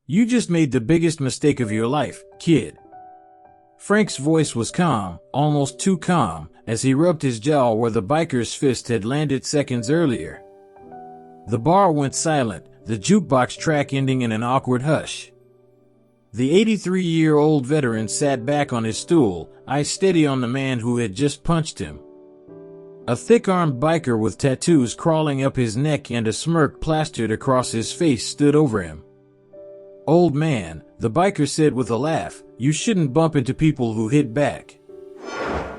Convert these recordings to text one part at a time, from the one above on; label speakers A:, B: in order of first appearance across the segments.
A: You just made the biggest mistake of your life, kid. Frank's voice was calm, almost too calm, as he rubbed his jaw where the biker's fist had landed seconds earlier. The bar went silent, the jukebox track ending in an awkward hush. The 83-year-old veteran sat back on his stool, eyes steady on the man who had just punched him. A thick-armed biker with tattoos crawling up his neck and a smirk plastered across his face stood over him. "Old man," the biker said with a laugh, "you shouldn't bump into people who hit back."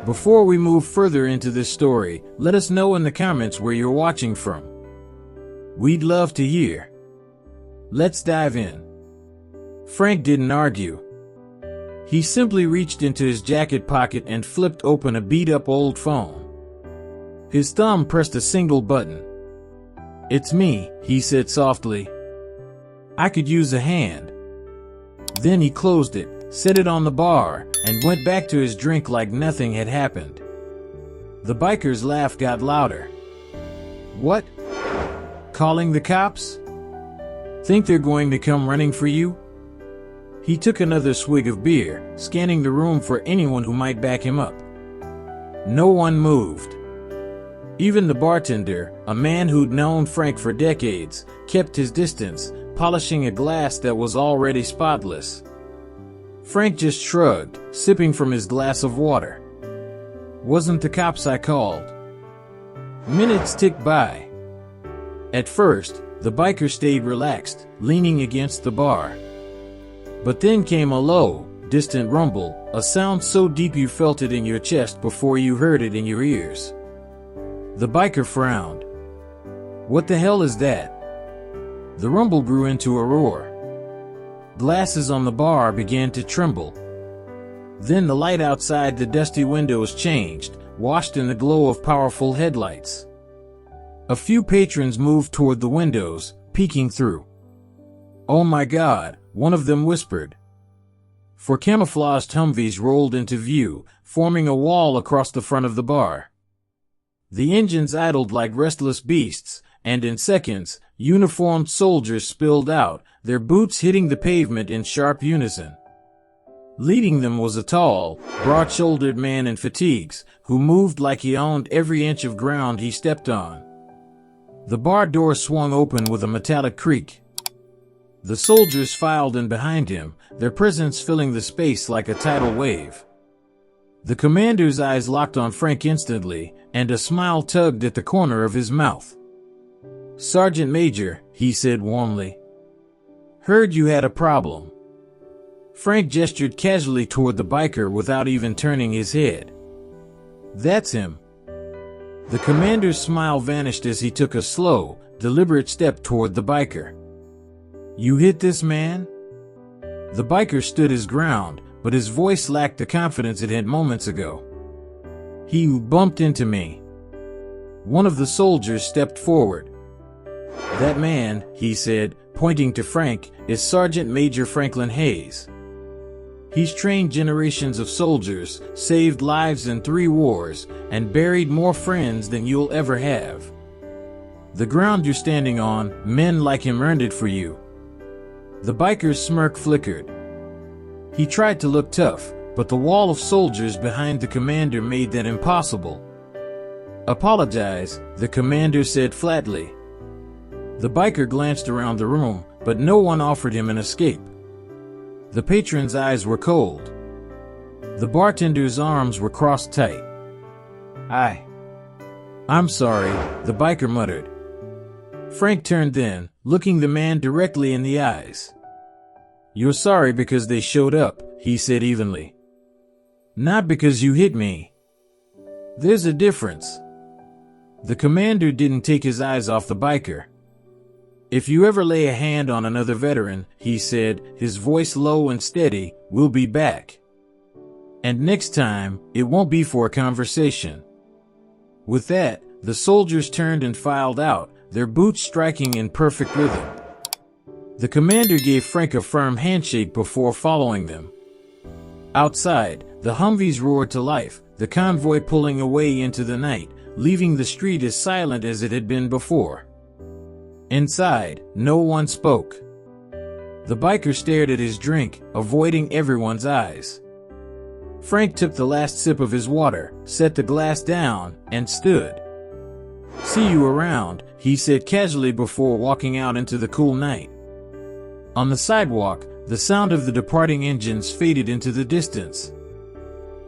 A: Before we move further into this story, let us know in the comments where you're watching from. We'd love to hear. Let's dive in. Frank didn't argue. He simply reached into his jacket pocket and flipped open a beat-up old phone. His thumb pressed a single button. "It's me," he said softly. "I could use a hand." Then he closed it, set it on the bar, and went back to his drink like nothing had happened. The biker's laugh got louder. "What? Calling the cops? Think they're going to come running for you?" He took another swig of beer, scanning the room for anyone who might back him up. No one moved. Even the bartender, a man who'd known Frank for decades, kept his distance, polishing a glass that was already spotless. Frank just shrugged, sipping from his glass of water. "Wasn't the cops I called." Minutes ticked by. At first, the biker stayed relaxed, leaning against the bar. But then came a low, distant rumble, a sound so deep you felt it in your chest before you heard it in your ears. The biker frowned. "What the hell is that?" The rumble grew into a roar. Glasses on the bar began to tremble. Then the light outside the dusty windows changed, washed in the glow of powerful headlights. A few patrons moved toward the windows, peeking through. "Oh my God," one of them whispered. Four camouflaged Humvees rolled into view, forming a wall across the front of the bar. The engines idled like restless beasts, and in seconds, uniformed soldiers spilled out, their boots hitting the pavement in sharp unison. Leading them was a tall, broad-shouldered man in fatigues, who moved like he owned every inch of ground he stepped on. The bar door swung open with a metallic creak. The soldiers filed in behind him, their presence filling the space like a tidal wave. The commander's eyes locked on Frank instantly, and a smile tugged at the corner of his mouth. "Sergeant Major," he said warmly. "Heard you had a problem." Frank gestured casually toward the biker without even turning his head. "That's him." The commander's smile vanished as he took a slow, deliberate step toward the biker. "You hit this man?" The biker stood his ground, but his voice lacked the confidence it had moments ago. "He bumped into me." One of the soldiers stepped forward. "That man," he said, pointing to Frank, "is Sergeant Major Franklin Hayes. He's trained generations of soldiers, saved lives in 3 wars, and buried more friends than you'll ever have. The ground you're standing on, men like him earned it for you." The biker's smirk flickered. He tried to look tough, but the wall of soldiers behind the commander made that impossible. "Apologize," the commander said flatly. The biker glanced around the room, but no one offered him an escape. The patron's eyes were cold. The bartender's arms were crossed tight. I'm sorry," the biker muttered. Frank turned then, looking the man directly in the eyes. "You're sorry because they showed up," he said evenly. "Not because you hit me. There's a difference." The commander didn't take his eyes off the biker. "If you ever lay a hand on another veteran," he said, his voice low and steady, "we'll be back. And next time, it won't be for a conversation." With that, the soldiers turned and filed out, their boots striking in perfect rhythm. The commander gave Frank a firm handshake before following them. Outside, the Humvees roared to life, the convoy pulling away into the night, leaving the street as silent as it had been before. Inside, no one spoke. The biker stared at his drink, avoiding everyone's eyes. Frank took the last sip of his water, set the glass down, and stood. "See you around," he said casually before walking out into the cool night. On the sidewalk, the sound of the departing engines faded into the distance.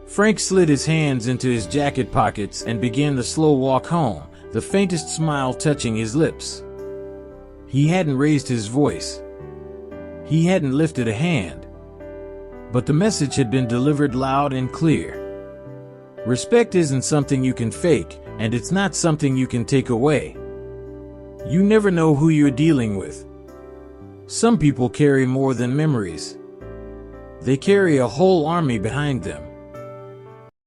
A: Frank slid his hands into his jacket pockets and began the slow walk home, the faintest smile touching his lips. He hadn't raised his voice. He hadn't lifted a hand. But the message had been delivered loud and clear. Respect isn't something you can fake, and it's not something you can take away. You never know who you're dealing with. Some people carry more than memories. They carry a whole army behind them.